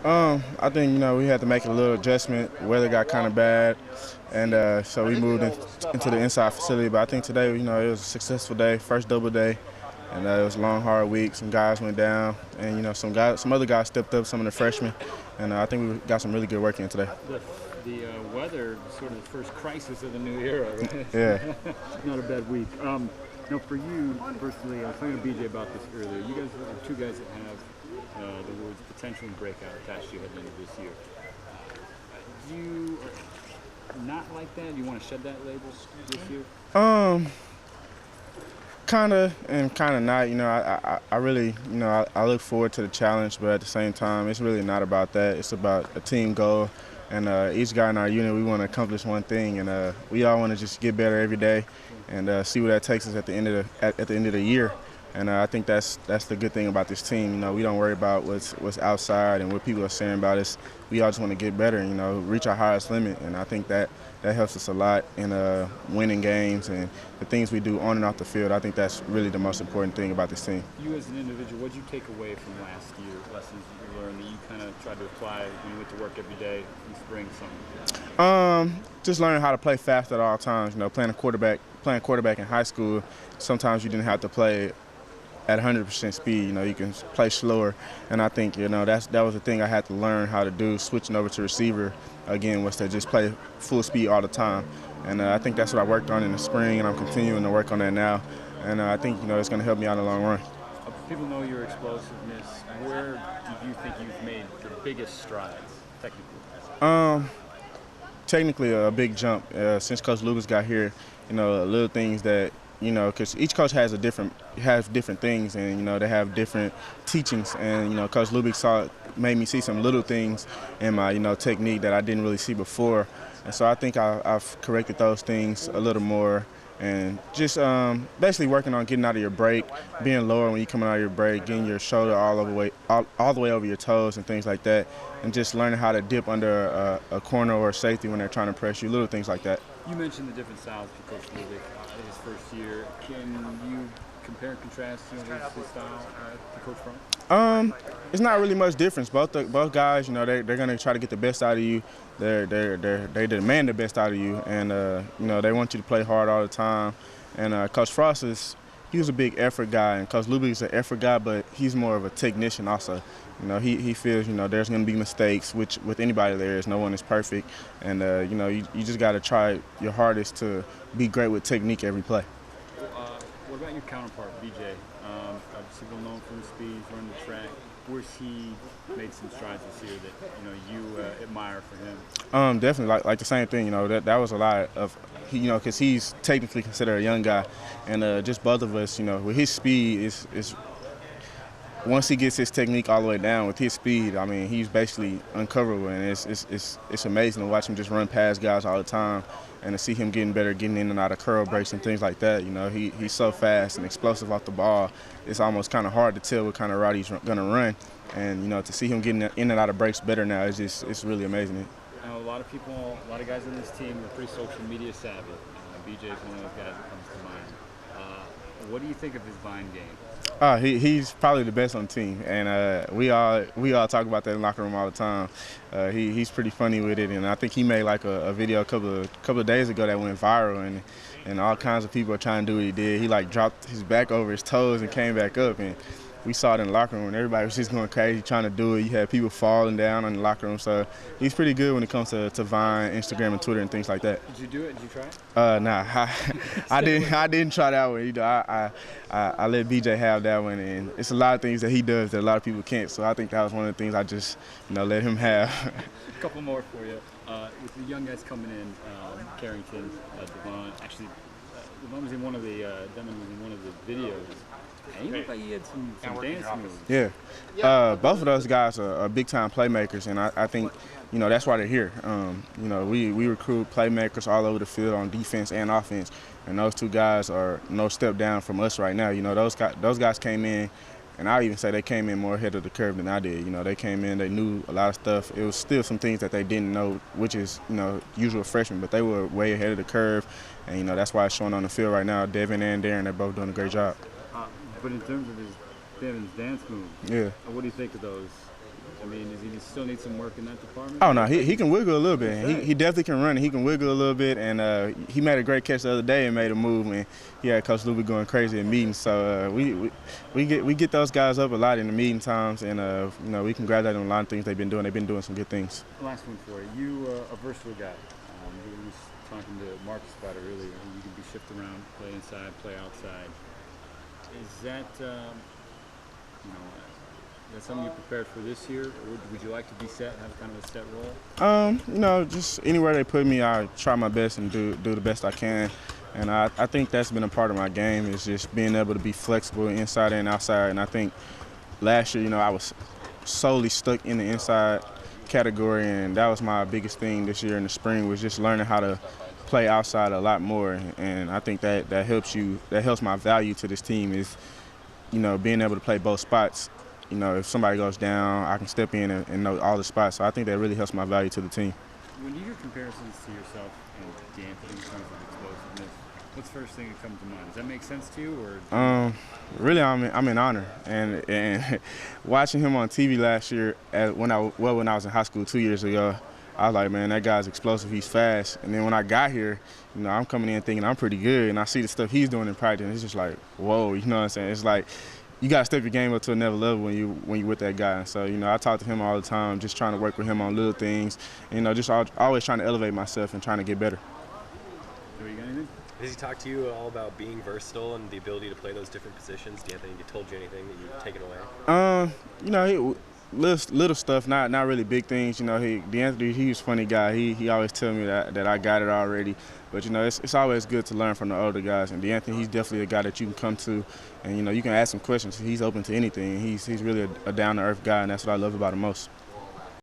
I think, we had to make a little adjustment. Weather got kind of bad, and so we moved into the inside facility. But I think today, it was a successful day, first double day, and it was a long, hard week. Some guys went down, and, some other guys stepped up, some of the freshmen, and I think we got some really good work in today. The weather, sort of the first crisis of the new era, right? Yeah. Not a bad week. Now, for you, personally, I was talking to BJ about this earlier. You guys are two guys that have the words potential and breakout attached to you heading into this year. Do you not like that? Do you want to shed that label this year? Kind of and kind of not. I really, I look forward to the challenge, but at the same time, it's really not about that. It's about a team goal, and each guy in our unit, we want to accomplish one thing, and we all want to just get better every day, and see where that takes us at the end of the year. And I think that's the good thing about this team. We don't worry about what's outside and what people are saying about us. We all just want to get better and, reach our highest limit. And I think that helps us a lot in winning games and the things we do on and off the field. I think that's really the most important thing about this team. You as an individual, what did you take away from last year, lessons that you learned that you kind of tried to apply when you went to work every day in spring, summer? Just learning how to play fast at all times. Playing quarterback in high school, sometimes you didn't have to play at 100% speed. You can play slower, and I think that was the thing I had to learn how to do. Switching over to receiver again was to just play full speed all the time, and I think that's what I worked on in the spring, and I'm continuing to work on that now. And I think it's going to help me out in the long run. People know your explosiveness. Where do you think you've made the biggest strides technically? Technically, a big jump since Coach Lucas got here. Little things that. Because each coach has different things, and they have different teachings. And Coach Lubick made me see some little things in my technique that I didn't really see before. And so I think I've corrected those things a little more, and just basically working on getting out of your break, being lower when you're coming out of your break, getting your shoulder all the way over your toes and things like that, and just learning how to dip under a corner or a safety when they're trying to press you, little things like that. You mentioned the different styles for Coach Lubick in his first year. Can you compare and contrast his style to Coach Brown? It's not really much difference. Both guys, they're gonna try to get the best out of you. They demand the best out of you, and they want you to play hard all the time. And Coach Frost he was a big effort guy, and Coach Lubick is an effort guy, but he's more of a technician also. He feels there's going to be mistakes, which with anybody there is. No one is perfect, and you just got to try your hardest to be great with technique every play. What about your counterpart, BJ? Obviously well known for his speed, running the track. Where's he made some strides this year that you admire for him? Definitely, like the same thing. That was a lot of because he's technically considered a young guy, and just both of us, with his speed is. Once he gets his technique all the way down with his speed, I mean, he's basically uncoverable, and it's amazing to watch him just run past guys all the time, and to see him getting better, getting in and out of curl breaks and things like that. He's so fast and explosive off the ball. It's almost kind of hard to tell what kind of route he's going to run, and to see him getting in and out of breaks better now it's really amazing. Now, a lot of guys on this team are pretty social media savvy. BJ is one of those guys that comes to mind. What do you think of his Vine game? He's probably the best on the team, and we all talk about that in the locker room all the time. He's pretty funny with it, and I think he made like a video a couple of days ago that went viral, and all kinds of people are trying to do what he did. He like dropped his back over his toes and came back up, and we saw it in the locker room, and everybody was just going crazy trying to do it. You had people falling down in the locker room, so he's pretty good when it comes to Vine, Instagram, and Twitter and things like that. Did you do it? Did you try it? Nah, I didn't try that one. I let BJ have that one, and it's a lot of things that he does that a lot of people can't. So I think that was one of the things I just let him have. A couple more for you. With the young guys coming in, Carrington, Devon. Actually, Devon was in one of the videos. And he looked like he had some dance moves. Yeah. Both of those guys are big-time playmakers, and I think, that's why they're here. We recruit playmakers all over the field on defense and offense, and those two guys are no step down from us right now. Those guys came in, and I even say they came in more ahead of the curve than I did. They came in, they knew a lot of stuff. It was still some things that they didn't know, which is, usual freshmen, but they were way ahead of the curve, and, that's why it's showing on the field right now. Devin and Darren, they're both doing a great job. But in terms of Devin's dance moves, what do you think of those? I mean, is he just still need some work in that department? Oh no, he can wiggle a little bit. He definitely can run. He can wiggle a little bit, and he made a great catch the other day and made a move. And he had Coach Luby going crazy in meetings. So we get those guys up a lot in the meeting times, and you know, we congratulate them on a lot of things they've been doing. They've been doing some good things. Last one for you. You a versatile guy. We were talking to Marcus about it earlier. You can be shifted around, play inside, play outside. Is that that's something you prepared for this year, or would you like to be set, have kind of a set role? You know, just anywhere they put me, I try my best and do the best I can. And I think that's been a part of my game, is just being able to be flexible inside and outside. And I think last year, you know, I was solely stuck in the inside category, and that was my biggest thing this year in the spring, was just learning how to play outside a lot more. And I think that helps my value to this team, is, you know, being able to play both spots. You know, if somebody goes down, I can step in and know all the spots. So I think that really helps my value to the team. When you hear comparisons to yourself and D'Anthony in terms of explosiveness, what's the first thing that comes to mind? Does that make sense to you, or? Really, I'm in honor, and watching him on TV last year, when I was in high school 2 years ago, I was like, man, that guy's explosive, he's fast. And then when I got here, you know, I'm coming in thinking I'm pretty good, and I see the stuff he's doing in practice, and it's just like, whoa, you know what I'm saying? It's like, you got to step your game up to another level when you're with that guy. And so, you know, I talk to him all the time, just trying to work with him on little things. And, you know, just always trying to elevate myself and trying to get better. Do you got anything? Has he talked to you at all about being versatile and the ability to play those different positions? Do you think he told you anything that you've taken away? You know, little stuff, not really big things. You know, D'Anthony, he's a funny guy. He always tell me that I got it already. But, you know, it's always good to learn from the older guys. And D'Anthony, he's definitely a guy that you can come to, and, you know, you can ask him questions. He's open to anything. He's really a down-to-earth guy, and that's what I love about him most.